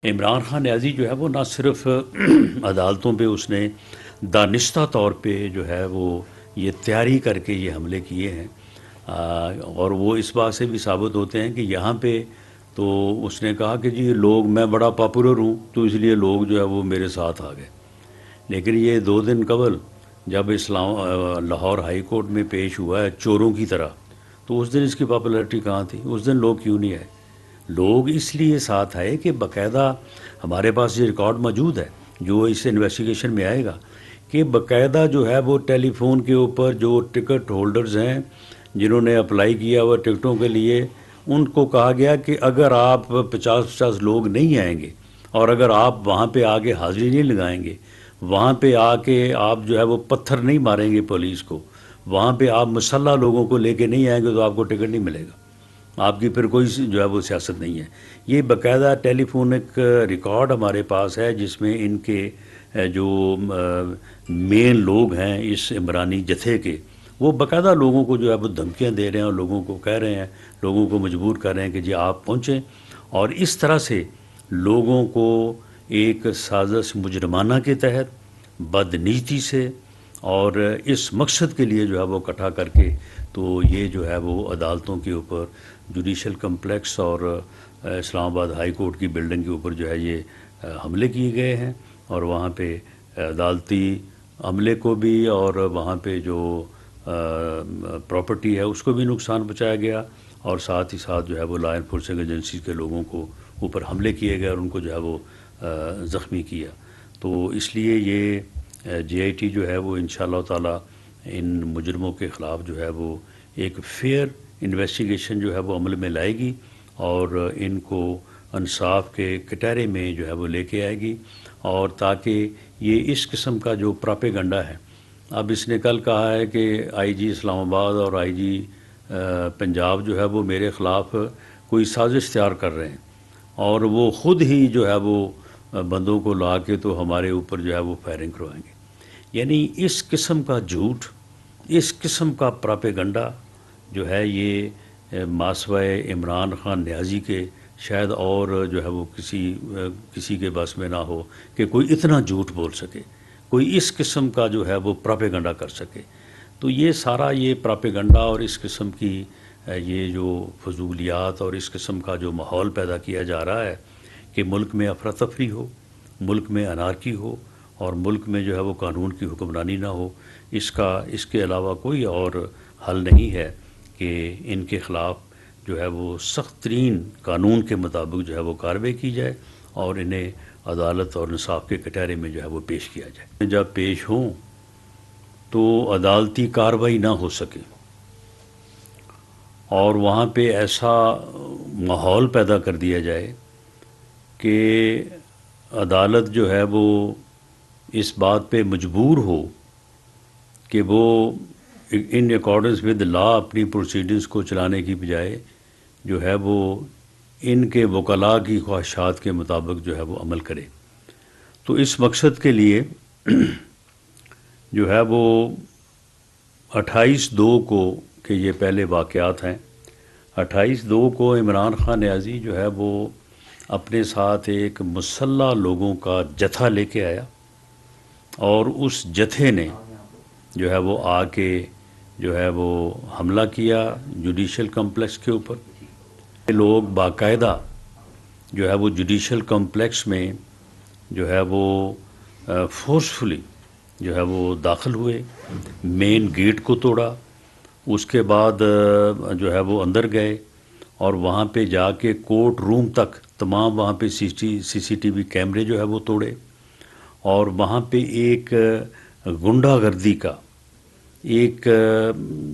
عمران خان نیازی جو ہے وہ نہ صرف عدالتوں پہ اس نے دانستہ طور پہ جو ہے وہ یہ تیاری کر کے یہ حملے کیے ہیں، اور وہ اس بات سے بھی ثابت ہوتے ہیں کہ یہاں پہ تو اس نے کہا کہ جی لوگ میں بڑا پاپولر ہوں تو اس لیے لوگ جو ہے وہ میرے ساتھ آ گئے، لیکن یہ 2 دن قبل جب لاہور ہائی کورٹ میں پیش ہوا ہے چوروں کی طرح، تو اس دن اس کی پاپولرٹی کہاں تھی؟ اس دن لوگ کیوں نہیں آئے؟ لوگ اس لیے ساتھ آئے کہ باقاعدہ ہمارے پاس یہ ریکارڈ موجود ہے جو اس انویسٹیگیشن میں آئے گا کہ باقاعدہ جو ہے وہ ٹیلی فون کے اوپر جو ٹکٹ ہولڈرز ہیں جنہوں نے اپلائی کیا ہوا ٹکٹوں کے لیے، ان کو کہا گیا کہ اگر آپ 50 لوگ نہیں آئیں گے اور اگر آپ وہاں پہ آگے حاضری نہیں لگائیں گے، وہاں پہ آ کے آپ جو ہے وہ پتھر نہیں ماریں گے پولیس کو، وہاں پہ آپ مسلح لوگوں کو لے کے نہیں آئیں گے تو آپ کو ٹکٹ نہیں ملے گا، آپ کی پھر کوئی جو ہے وہ سیاست نہیں ہے۔ یہ باقاعدہ ٹیلی فونک ریکارڈ ہمارے پاس ہے جس میں ان کے جو مین لوگ ہیں اس عمرانی جتھے کے، وہ باقاعدہ لوگوں کو جو ہے وہ دھمکیاں دے رہے ہیں اور لوگوں کو کہہ رہے ہیں، لوگوں کو مجبور کر رہے ہیں کہ جی آپ پہنچیں، اور اس طرح سے لوگوں کو ایک سازش مجرمانہ کے تحت بدنیتی سے اور اس مقصد کے لیے جو ہے وہ اکٹھا کر کے تو یہ جو ہے وہ عدالتوں کے اوپر جوڈیشل کمپلیکس اور اسلام آباد ہائی کورٹ کی بلڈنگ کے اوپر جو ہے یہ حملے کیے گئے ہیں، اور وہاں پہ عدالتی عملے کو بھی اور وہاں پہ جو پراپرٹی ہے اس کو بھی نقصان پہنچایا گیا، اور ساتھ ہی ساتھ جو ہے وہ لا انفورسنگ ایجنسیز کے لوگوں کو اوپر حملے کیے گئے اور ان کو جو ہے وہ زخمی کیا۔ تو اس لیے یہ جے آئی ٹی جو ہے وہ انشاءاللہ تعالی ان مجرموں کے خلاف جو ہے وہ ایک فیئر انویسٹیگیشن جو ہے وہ عمل میں لائے گی اور ان کو انصاف کے کٹہرے میں جو ہے وہ لے کے آئے گی، اور تاکہ یہ اس قسم کا جو پراپیگنڈا ہے، اب اس نے کل کہا ہے کہ آئی جی اسلام آباد اور آئی جی پنجاب جو ہے وہ میرے خلاف کوئی سازش تیار کر رہے ہیں، اور وہ خود ہی جو ہے وہ بندوں کو لا کے تو ہمارے اوپر جو ہے وہ فائرنگ کروائیں گے۔ یعنی اس قسم کا جھوٹ، اس قسم کا پراپیگنڈا جو ہے یہ ماسوائے عمران خان نیازی کے شاید اور جو ہے وہ کسی کے بس میں نہ ہو کہ کوئی اتنا جھوٹ بول سکے، کوئی اس قسم کا جو ہے وہ پراپیگنڈا کر سکے۔ تو یہ سارا یہ پراپیگنڈا اور اس قسم کی یہ جو فضولیات اور اس قسم کا جو ماحول پیدا کیا جا رہا ہے کہ ملک میں افراتفری ہو، ملک میں انارکی ہو، اور ملک میں جو ہے وہ قانون کی حکمرانی نہ ہو، اس کے علاوہ کوئی اور حل نہیں ہے کہ ان کے خلاف جو ہے وہ سخت ترین قانون کے مطابق جو ہے وہ کارروائی کی جائے اور انہیں عدالت اور انصاف کے کٹہرے میں جو ہے وہ پیش کیا جائے۔ جب پیش ہوں تو عدالتی کارروائی نہ ہو سکے اور وہاں پہ ایسا ماحول پیدا کر دیا جائے کہ عدالت جو ہے وہ اس بات پہ مجبور ہو کہ وہ ان اکارڈنس ود لا اپنی پروسیڈنگز کو چلانے کی بجائے جو ہے وہ ان کے وکلاء کی خواہشات کے مطابق جو ہے وہ عمل کرے۔ تو اس مقصد کے لیے جو ہے وہ 28/2 کو کہ یہ پہلے واقعات ہیں، 28/2 کو عمران خان نیازی جو ہے وہ اپنے ساتھ ایک مسلح لوگوں کا جتھا لے کے آیا، اور اس جتھے نے جو ہے وہ آ کے جو ہے وہ حملہ کیا جوڈیشل کمپلیکس کے اوپر۔ لوگ باقاعدہ جو ہے وہ جوڈیشل کمپلیکس میں جو ہے وہ فورسفلی جو ہے وہ داخل ہوئے، مین گیٹ کو توڑا، اس کے بعد جو ہے وہ اندر گئے اور وہاں پہ جا کے کورٹ روم تک تمام وہاں پہ سی سی ٹی وی کیمرے جو ہے وہ توڑے، اور وہاں پہ ایک غنڈہ گردی کا ایک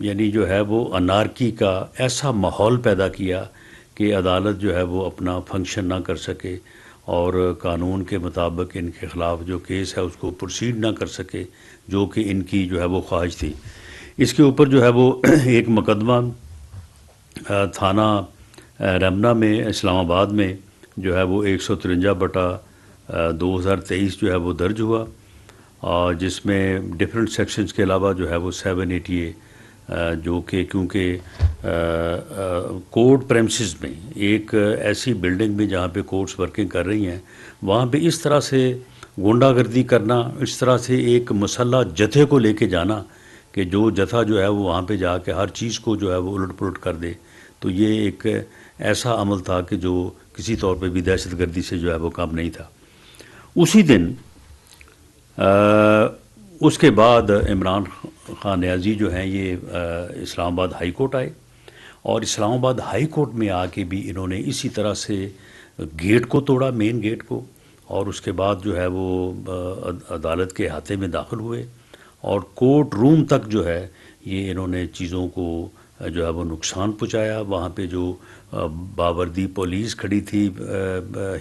یعنی جو ہے وہ انارکی کا ایسا ماحول پیدا کیا کہ عدالت جو ہے وہ اپنا فنکشن نہ کر سکے اور قانون کے مطابق ان کے خلاف جو کیس ہے اس کو پروسیڈ نہ کر سکے جو کہ ان کی جو ہے وہ خواہش تھی۔ اس کے اوپر جو ہے وہ ایک مقدمہ تھانہ رمنا میں اسلام آباد میں جو ہے وہ 153/2023 جو ہے وہ درج ہوا، جس میں ڈفرینٹ سیکشنز کے علاوہ جو ہے وہ 780 جو کہ کیونکہ کورٹ پریمسز میں ایک ایسی بلڈنگ میں جہاں پہ کورٹس ورکنگ کر رہی ہیں، وہاں پہ اس طرح سے غنڈہ گردی کرنا، اس طرح سے ایک مسلح جتھے کو لے کے جانا کہ جو جتھا جو ہے وہ وہاں پہ جا کے ہر چیز کو جو ہے وہ الٹ پلٹ کر دے، تو یہ ایک ایسا عمل تھا کہ جو کسی طور پہ بھی دہشت گردی سے جو ہے وہ کم نہیں تھا۔ اسی دن اس کے بعد عمران خان نیازی جو ہیں یہ اسلام آباد ہائی کورٹ آئے، اور اسلام آباد ہائی کورٹ میں آ کے بھی انہوں نے اسی طرح سے گیٹ کو توڑا، مین گیٹ کو، اور اس کے بعد جو ہے وہ عدالت کے احاطے میں داخل ہوئے، اور کورٹ روم تک جو ہے یہ انہوں نے چیزوں کو جو ہے وہ نقصان پہنچایا۔ وہاں پہ جو باوردی پولیس کھڑی تھی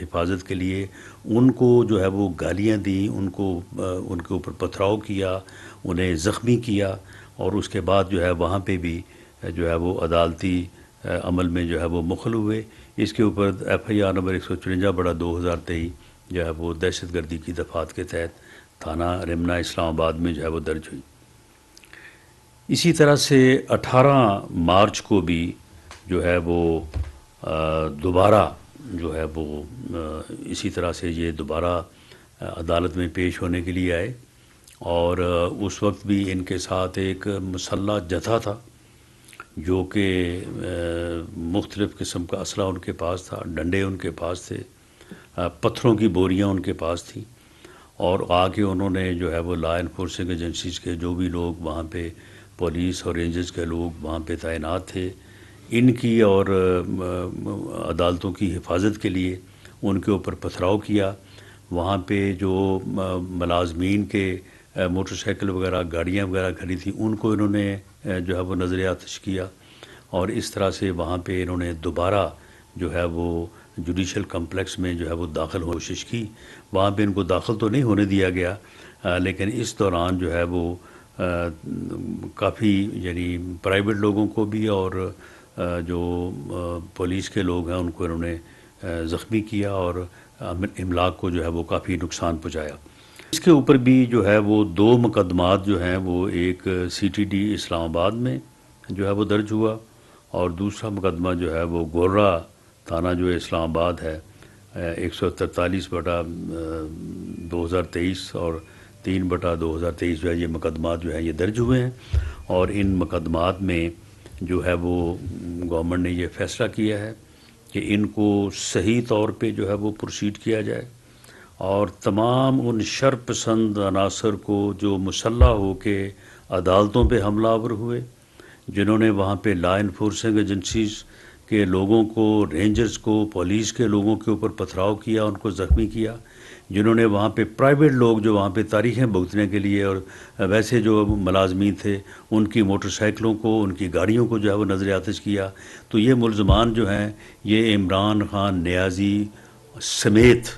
حفاظت کے لیے، ان کو جو ہے وہ گالیاں دیں، ان کے اوپر پتھراؤ کیا، انہیں زخمی کیا، اور اس کے بعد جو ہے وہاں پہ بھی جو ہے وہ عدالتی عمل میں جو ہے وہ مخل ہوئے۔ اس کے اوپر ایف آئی آر نمبر 154/2023 جو ہے وہ دہشت گردی کی دفعات کے تحت تھانہ رمنا اسلام آباد میں جو ہے وہ درج ہوئی۔ اسی طرح سے 18 مارچ کو بھی جو ہے وہ دوبارہ جو ہے وہ اسی طرح سے یہ دوبارہ عدالت میں پیش ہونے کے لیے آئے، اور اس وقت بھی ان کے ساتھ ایک مسلح جتھا تھا جو کہ مختلف قسم کا اسلحہ ان کے پاس تھا، ڈنڈے ان کے پاس تھے، پتھروں کی بوریاں ان کے پاس تھیں، اور آ کے انہوں نے جو ہے وہ لا انفورسنگ ایجنسیز کے جو بھی لوگ وہاں پہ پولیس اور رینجرز کے لوگ وہاں پہ تعینات تھے، ان کی اور عدالتوں کی حفاظت کے لیے ان کے اوپر پتھراؤ کیا۔ وہاں پہ جو ملازمین کے موٹر سائیکل وغیرہ گاڑیاں وغیرہ کھڑی تھیں ان کو انہوں نے جو ہے وہ نظر آتش کیا، اور اس طرح سے وہاں پہ انہوں نے دوبارہ جو ہے وہ جوڈیشل کمپلیکس میں جو ہے وہ داخل ہونے کی کوشش کی۔ وہاں پہ ان کو داخل تو نہیں ہونے دیا گیا، لیکن اس دوران جو ہے وہ کافی یعنی پرائیویٹ لوگوں کو بھی اور جو پولیس کے لوگ ہیں ان کو انہوں نے زخمی کیا، اور املاک کو جو ہے وہ کافی نقصان پہنچایا۔ اس کے اوپر بھی جو ہے وہ 2 مقدمات جو ہیں وہ ایک سی ٹی ڈی اسلام آباد میں جو ہے وہ درج ہوا، اور دوسرا مقدمہ جو ہے وہ گورا تھانہ جو اسلام آباد ہے 143/2023 اور 3/2023 جو ہے یہ مقدمات جو ہیں یہ درج ہوئے ہیں، اور ان مقدمات میں جو ہے وہ گورنمنٹ نے یہ فیصلہ کیا ہے کہ ان کو صحیح طور پہ جو ہے وہ پروسیڈ کیا جائے، اور تمام ان شر پسند عناصر کو جو مسلح ہو کے عدالتوں پہ حملہ آور ہوئے، جنہوں نے وہاں پہ لا انفورسنگ ایجنسیز کے لوگوں کو، رینجرز کو، پولیس کے لوگوں کے اوپر پتھراؤ کیا، ان کو زخمی کیا، جنہوں نے وہاں پہ پرائیویٹ لوگ جو وہاں پہ تاریخیں بھگتنے کے لیے اور ویسے جو ملازمین تھے ان کی موٹر سائیکلوں کو، ان کی گاڑیوں کو جو ہے وہ نظر آتش کیا۔ تو یہ ملزمان جو ہیں یہ عمران خان نیازی سمیت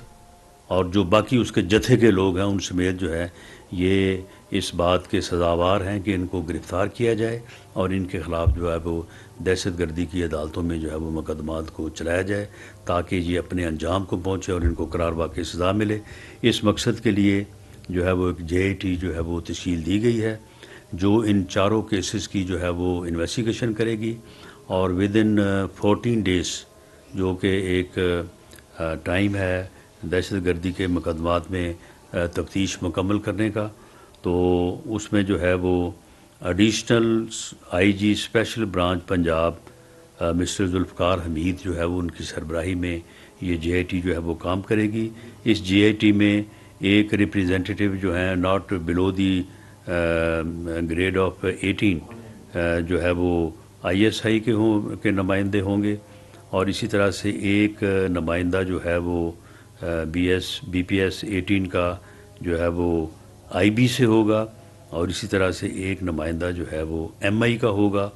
اور جو باقی اس کے جتھے کے لوگ ہیں ان سمیت جو ہے یہ اس بات کے سزاوار ہیں کہ ان کو گرفتار کیا جائے، اور ان کے خلاف جو ہے وہ دہشت گردی کی عدالتوں میں جو ہے وہ مقدمات کو چلایا جائے تاکہ یہ اپنے انجام کو پہنچے اور ان کو قرار واقعی سزا ملے۔ اس مقصد کے لیے جو ہے وہ ایک جے آئی ٹی جو ہے وہ تشکیل دی گئی ہے جو ان چاروں کیسز کی جو ہے وہ انویسٹیگیشن کرے گی، اور ودن 14 ڈیز جو کہ ایک ٹائم ہے دہشت گردی کے مقدمات میں تفتیش مکمل کرنے کا، تو اس میں جو ہے وہ additional I G special branch Punjab mister Zulfiqar Hamid جو ہے وہ ان کی سربراہی میں یہ جے آئی ٹی جو ہے وہ کام کرے گی۔ اس جے آئی ٹی میں ایک ریپریزنٹیٹیو جو ہیں not below the grade of 18 جو ہے وہ آئی ایس آئی کے نمائندے ہوں گے، اور اسی طرح سے ایک نمائندہ جو ہے وہ بی پی ایس 18 کا جو ہے وہ آئی بی سے ہوگا، اور اسی طرح سے ایک نمائندہ جو ہے وہ ایم آئی کا ہوگا،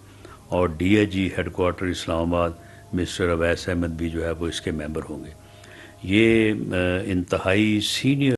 اور D I G headquarter Islamabad mister Owais Ahmad بھی جو ہے وہ اس کے ممبر ہوں گے۔ یہ انتہائی سینئر